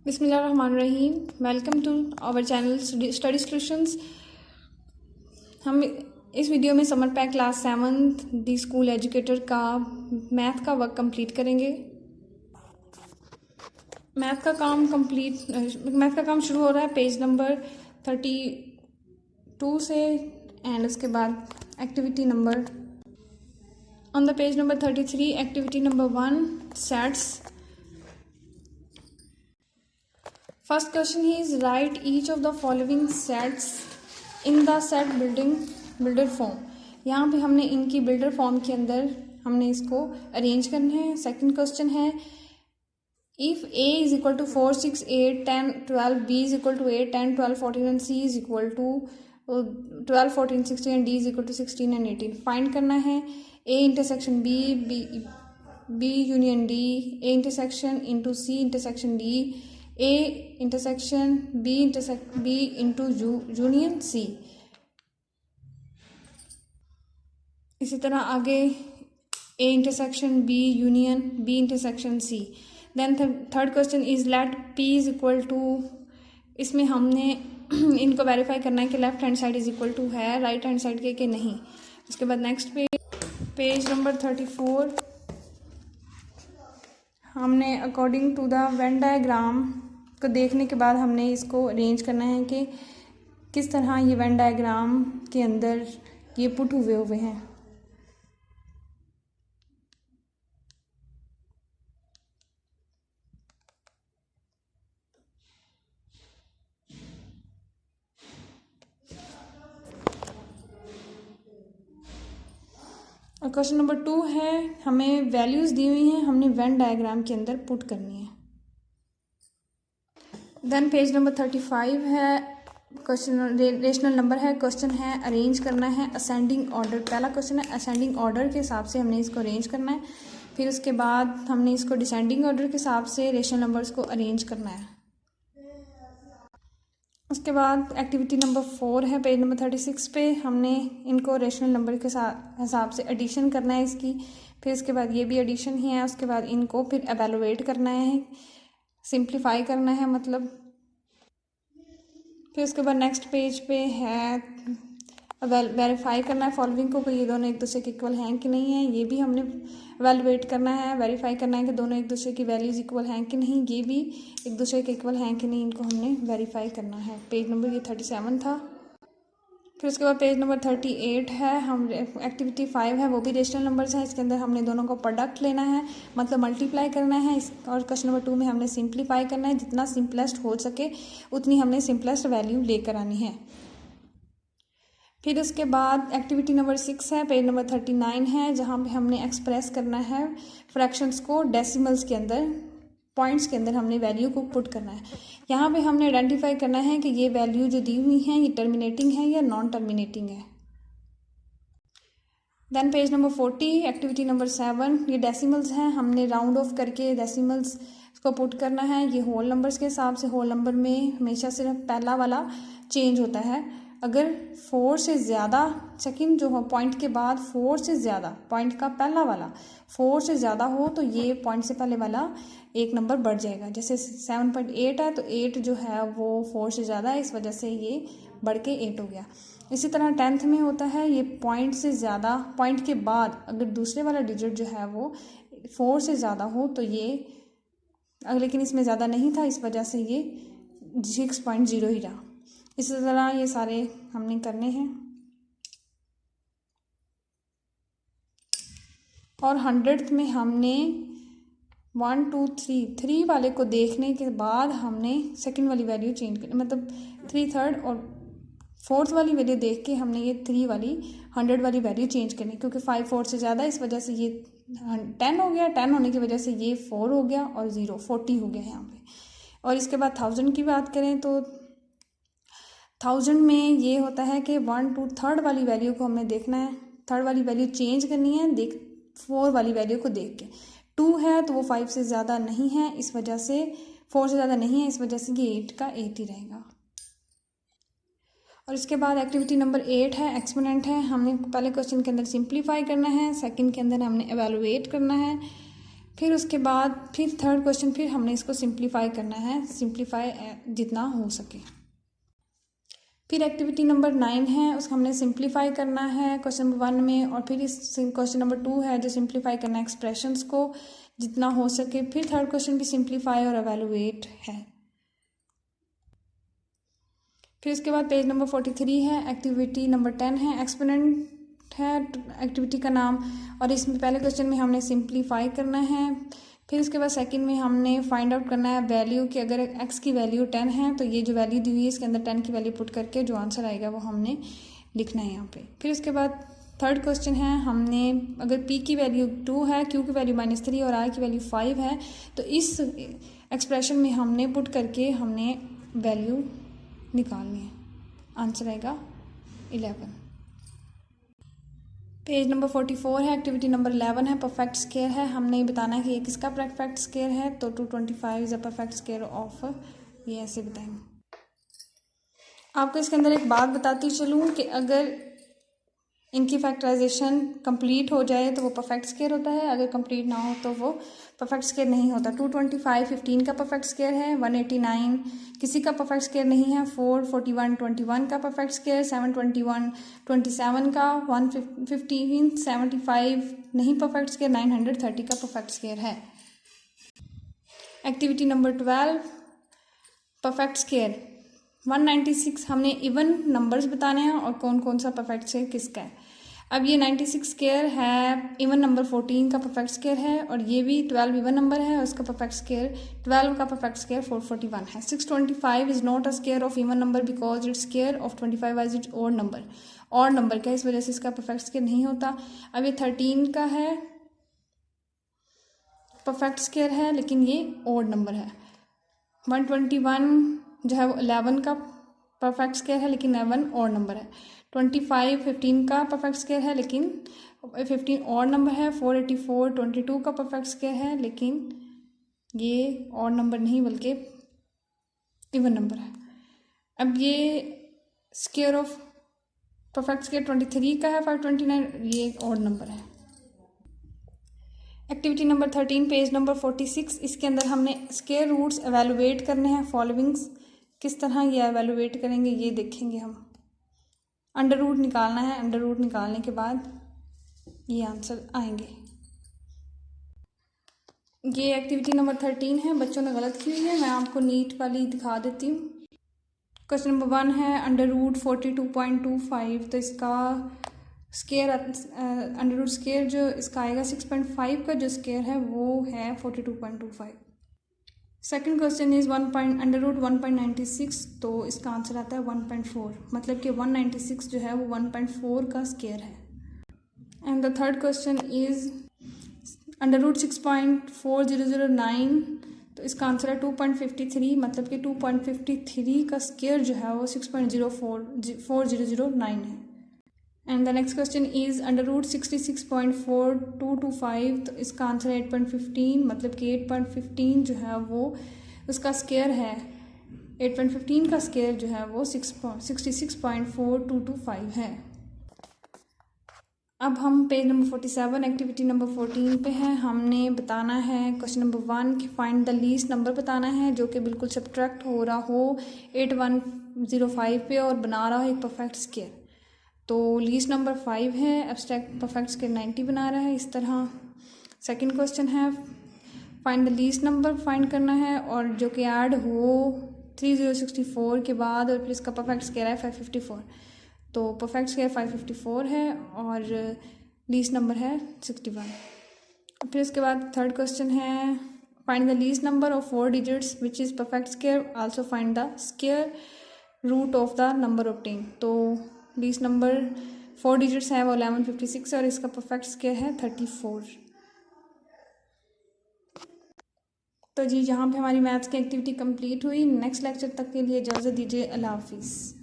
बिस्मिल्लाहिर्रहमानिर्रहीम। Welcome to our channel study solutions. हम इस वीडियो में summer pack class 7 the school educator का मैथ का वर्क कंप्लीट करेंगे। मैथ का काम शुरू हो रहा है पेज नंबर 32 से एंड उसके बाद activity number on the page number 33 activity number 1 sets. First question is write each of the following sets in the set builder form। यहाँ पे हमने इनकी बिल्डर फॉर्म के अंदर हमने इसको अरेंज करना है। सेकंड क्वेश्चन है if a is equal to 4 6 8 10 12 b is equal to 8 10 12 14 and c is equal to 12 14 16 and d is equal to 16 and 18। Find करना है a intersection b union d, a intersection into c intersection d, A intersection B into union C। इसी तरह आगे A intersection B union B intersection C। Then third question is let P is equal to, इसमें हमने इनको verify करना है कि left hand side is equal to है राइट हैंड साइड के नहीं। उसके बाद नेक्स्ट पेज नंबर 34 हमने according to the Venn diagram को देखने के बाद हमने इसको अरेंज करना है कि किस तरह ये वेन डायग्राम के अंदर ये पुट हुए हैं। और क्वेश्चन नंबर 2 है हमें वैल्यूज दी हुई हैं, हमने वेन डायग्राम के अंदर पुट करनी है। देन पेज नंबर 35 है क्वेश्चन रेशनल नंबर है। क्वेश्चन है अरेंज करना है असेंडिंग ऑर्डर। पहला क्वेश्चन है असेंडिंग ऑर्डर के हिसाब से हमने इसको अरेंज करना है। फिर उसके बाद हमने इसको डिसेंडिंग ऑर्डर के हिसाब से रेशनल नंबर्स को अरेंज करना है। उसके बाद एक्टिविटी नंबर 4 है पेज नंबर 36 पे हमने इनको रेशनल नंबर के हिसाब से एडिशन करना है इसकी। फिर उसके बाद ये भी एडिशन ही है। उसके बाद इनको फिर एवेलुएट करना है, सिंप्लीफाई करना है मतलब। फिर उसके बाद नेक्स्ट पेज पे है वेरीफाई करना है फॉलोइंग को कि ये दोनों एक दूसरे के इक्वल हैं कि नहीं है। ये भी हमने एवेलुएट करना है, वेरीफाई करना है कि दोनों एक दूसरे की वैल्यूज इक्वल हैं कि नहीं। ये भी एक दूसरे के इक्वल हैं कि नहीं, इनको हमने वेरीफाई करना है। पेज नंबर ये 37 था। फिर उसके बाद पेज नंबर 38 है, हम एक्टिविटी 5 है वो भी रेशनल नंबर्स है। इसके अंदर हमने दोनों को प्रोडक्ट लेना है मतलब मल्टीप्लाई करना है। और क्वेश्चन नंबर 2 में हमने सिंप्लीफाई करना है, जितना सिंपलेस्ट हो सके उतनी हमने सिंपलेस्ट वैल्यू लेकर आनी है। फिर उसके बाद एक्टिविटी नंबर 6 है पेज नंबर 39 है, जहाँ पे हमने एक्सप्रेस करना है फ्रैक्शंस को डेसिमल्स के अंदर, पॉइंट्स के अंदर हमने वैल्यू को पुट करना है। यहाँ पे हमने आइडेंटिफाई करना है कि ये वैल्यू जो दी हुई हैं ये टर्मिनेटिंग है या नॉन टर्मिनेटिंग है। Then page number 40 activity number 7 ये डेसिमल्स हैं, हमने राउंड ऑफ करके डेसिमल्स को पुट करना है। ये होल नंबर्स के हिसाब से होल नंबर में हमेशा सिर्फ पहला वाला चेंज होता है। अगर 4 से ज़्यादा सेकंड जो हो पॉइंट के बाद 4 से ज़्यादा पॉइंट का पहला वाला 4 से ज़्यादा हो तो ये पॉइंट से पहले वाला एक नंबर बढ़ जाएगा। जैसे 7.8 है तो 8 जो है वो 4 से ज़्यादा है, इस वजह से ये बढ़ के 8 हो गया। इसी तरह 10th में होता है ये पॉइंट से ज़्यादा पॉइंट के बाद अगर दूसरे वाला डिजिट जो है वो 4 से ज़्यादा हो तो ये लेकिन इसमें ज़्यादा नहीं था, इस वजह से ये 6.0 ही रहा। इसी तरह ये सारे हमने करने हैं। और 100th में हमने 1 2 3 वाले को देखने के बाद हमने सेकंड वाली वैल्यू चेंज करनी, मतलब 3/3 और 4th वाली वैल्यू देख के हमने ये 3 वाली 100 वाली वैल्यू चेंज करनी, क्योंकि 5 4 से ज़्यादा इस वजह से ये 10 हो गया। 10 होने की वजह से ये 4 हो गया और 0 40 हो गया यहाँ पे। और इसके बाद 1000 की बात करें तो 1000 में ये होता है कि 1 2 3rd वाली वैल्यू को हमने देखना है, 3rd वाली वैल्यू चेंज करनी है 4 वाली वैल्यू को देख के। 2 है तो वो 5 से ज़्यादा नहीं है, इस वजह से 4 से ज़्यादा नहीं है, इस वजह से ये 8 का 8 ही रहेगा। और इसके बाद एक्टिविटी नंबर 8 है एक्सपोनेंट है। हमने पहले क्वेश्चन के अंदर सिंप्लीफाई करना है, सेकंड के अंदर हमने एवेलुएट करना है। फिर उसके बाद फिर थर्ड क्वेश्चन फिर हमने इसको सिंप्लीफाई करना है, सिंप्लीफाई जितना हो सके। फिर एक्टिविटी नंबर 9 है, उसको हमने सिंप्लीफाई करना है क्वेश्चन नंबर 1 में, और फिर इस क्वेश्चन नंबर 2 है जो सिंप्लीफाई करना है एक्सप्रेशंस को जितना हो सके। फिर थर्ड क्वेश्चन भी सिंप्लीफाई और एवेलुएट है। फिर उसके बाद पेज नंबर 43 है, एक्टिविटी नंबर 10 है, एक्सपोनेंट है एक्टिविटी का नाम, और इसमें पहले क्वेश्चन में हमने सिंप्लीफाई करना है। फिर उसके बाद सेकंड में हमने फाइंड आउट करना है वैल्यू कि अगर x की वैल्यू 10 है तो ये जो वैल्यू दी हुई है इसके अंदर 10 की वैल्यू पुट करके जो आंसर आएगा वो हमने लिखना है यहाँ पे। फिर उसके बाद थर्ड क्वेश्चन है, हमने अगर p की वैल्यू 2 है, q की वैल्यू -3 और r की वैल्यू 5 है तो इस एक्सप्रेशन में हमने पुट करके हमने वैल्यू निकालनी है। आंसर आएगा 11। पेज नंबर 44 है, एक्टिविटी नंबर 11 है, परफेक्ट स्क्वायर है। हमने ये बताना है कि ये किसका परफेक्ट स्क्वायर है, तो 225 is a perfect square of, ये ऐसे बताएंगे। आपको इसके अंदर एक बात बताती चलूँ कि अगर इनकी फैक्टराइजेशन कंप्लीट हो जाए तो वो परफेक्ट स्क्वायर होता है, अगर कंप्लीट ना हो तो वो परफेक्ट स्क्वायर नहीं होता। 225 15 का परफेक्ट स्क्वायर है, 189 किसी का परफेक्ट स्क्वायर नहीं है, 441 21 का परफेक्ट स्क्वायर, 721 27 का, 115 75 नहीं परफेक्ट स्क्वायर, 930 का परफेक्ट स्क्वायर है। एक्टिविटी नंबर 12 परफेक्ट स्क्वायर 196 हमने इवन नंबर्स बताने हैं और कौन कौन सा परफेक्ट स्क्वायर किसका है। अब ये 96 स्क्वायर है, इवन नंबर 14 का परफेक्ट स्क्वायर है, और ये भी 12 इवन नंबर है और उसका परफेक्ट स्क्वायर 12 का परफेक्ट स्क्वायर 441 है। 625 is not a square of even number because its square of 25 is it's odd number, odd number का इस वजह से इसका परफेक्ट स्क्वायर नहीं होता। अब ये 13 का है, परफेक्ट स्क्वायर है लेकिन ये ऑड नंबर है। 121 जो है वो 11 का परफेक्ट स्क्वायर है लेकिन 11 ऑड नंबर है। 25 15 का परफेक्ट स्क्वायर है लेकिन 15 ऑड नंबर है। 484 22 का परफेक्ट स्क्वायर है लेकिन ये ऑड नंबर नहीं बल्कि इवन नंबर है। अब ये स्क्वायर ऑफ परफेक्ट स्क्वायर 23 का है 529, ये ऑड नंबर है। एक्टिविटी नंबर 13 पेज नंबर 46, इसके अंदर हमने स्क्वायर रूट्स एवेलुएट करने हैं। फॉलोइंग्स किस तरह ये एवेलुएट करेंगे ये देखेंगे हम। अंडर रूट निकालना है, अंडर रूट निकालने के बाद ये आंसर आएंगे। ये एक्टिविटी नंबर 13 है, बच्चों ने गलत की हुई है, मैं आपको नीट वाली दिखा देती हूँ। क्वेश्चन नंबर 1 है अंडर रूट 42.25, तो इसका स्क्वायर अंडर रूट स्क्वायर जो इसका आएगा 6.5 का जो स्क्वायर है वो है 42.25। Second question is under root 1.96, तो इसका आंसर आता है 1.4, मतलब कि 196 जो है वो 1.4 का स्क्वायर है। And the third question is under root 6.4009, तो इसका आंसर है 2.53, मतलब कि 2.53 का स्क्वायर जो है वो 6.04009 है। And the next question is under root 66.4225, तो इसका आंसर है 8.15, मतलब कि 8.15 जो है वो उसका स्क्वायर है। 8.15 का स्क्वायर जो है वो 66.4225 है। अब हम पेज नंबर 47 एक्टिविटी नंबर 14 पे हैं। हमने बताना है क्वेश्चन नंबर 1 कि फाइंड द लीस्ट नंबर बताना है जो कि बिल्कुल सब्ट्रैक्ट हो रहा हो 8105 पे और बना रहा हो एक परफेक्ट स्क्वायर। तो लीस्ट नंबर 5 है, एब्स्ट्रैक्ट परफेक्ट स्क्वायर 90 बना रहा है इस तरह। सेकंड क्वेश्चन है find the least number find करना है और जो कि ऐड हो 3064 के बाद और फिर इसका परफेक्ट स्क्वायर है 554, तो परफेक्ट स्क्वायर 554 है और लीस्ट नंबर है 61। फिर उसके बाद थर्ड क्वेश्चन है find the least number of 4 digits which is perfect square, also find the square root of the number obtain. तो लीस्ट नंबर 4 डिजिट्स है वो 1156 और इसका परफेक्ट स्क्वायर है 34। तो जी यहाँ पे हमारी मैथ्स की एक्टिविटी कंप्लीट हुई। नेक्स्ट लेक्चर तक के लिए इजाज़त दीजिए। अल्लाह हाफिज़।